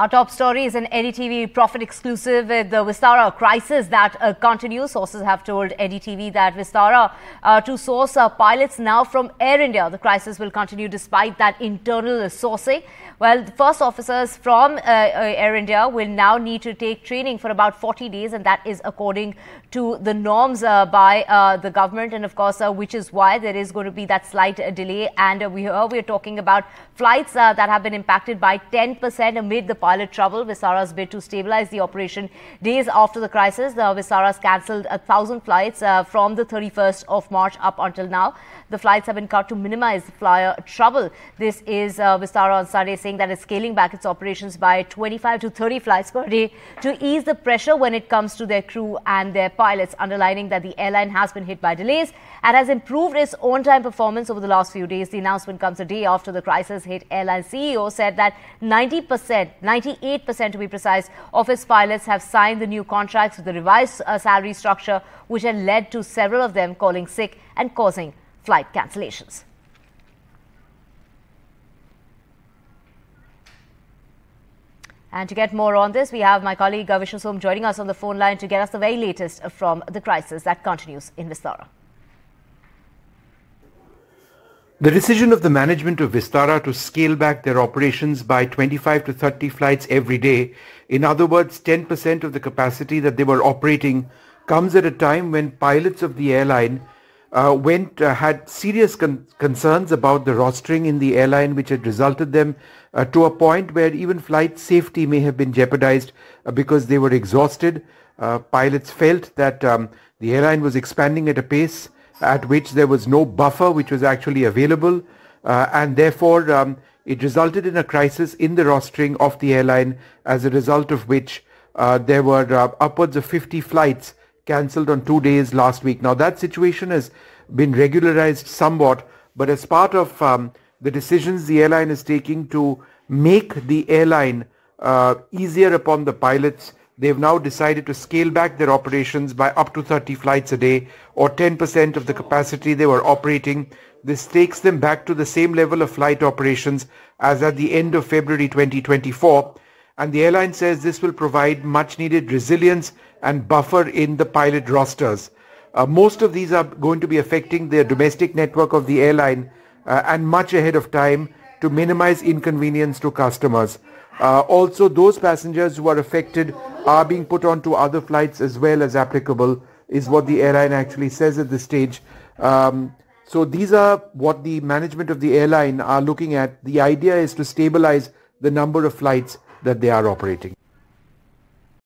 Our top story is an NDTV profit exclusive with the Vistara crisis that continues. Sources have told NDTV that Vistara to source pilots now from Air India. The crisis will continue despite that internal sourcing. Well, the first officers from Air India will now need to take training for about 40 days, and that is according to the norms by the government, and of course which is why there is going to be that slight delay. And we're talking about flights that have been impacted by 10% amid the pilot trouble. Vistara's bid to stabilize the operation days after the crisis. Vistara's cancelled 1,000 flights from the 31st of March up until now. The flights have been cut to minimize flyer trouble. This is Vistara on Sunday saying that it's scaling back its operations by 25 to 30 flights per day to ease the pressure when it comes to their crew and their pilots, underlining that the airline has been hit by delays and has improved its on-time performance over the last few days. The announcement comes a day after the crisis hit. Airline CEO said that 98% to be precise, of its pilots have signed the new contracts with the revised salary structure, which had led to several of them calling sick and causing flight cancellations. And to get more on this, we have my colleague Vishnu Som joining us on the phone line to get us the very latest from the crisis that continues in Vistara. The decision of the management of Vistara to scale back their operations by 25 to 30 flights every day, in other words 10% of the capacity that they were operating, comes at a time when pilots of the airline had serious concerns about the rostering in the airline, which had resulted them to a point where even flight safety may have been jeopardized because they were exhausted. Pilots felt that the airline was expanding at a pace at which there was no buffer which was actually available, and therefore it resulted in a crisis in the rostering of the airline, as a result of which there were upwards of 50 flights cancelled on 2 days last week. Now that situation has been regularized somewhat, but as part of the decisions the airline is taking to make the airline easier upon the pilots, they've now decided to scale back their operations by up to 30 flights a day, or 10% of the capacity they were operating. This takes them back to the same level of flight operations as at the end of February 2024. And the airline says this will provide much needed resilience and buffer in the pilot rosters. Most of these are going to be affecting the domestic network of the airline and much ahead of time to minimize inconvenience to customers. Also, those passengers who are affected are being put onto other flights as well as applicable, is what the airline actually says at this stage. So these are what the management of the airline are looking at. The idea is to stabilize the number of flights that they are operating.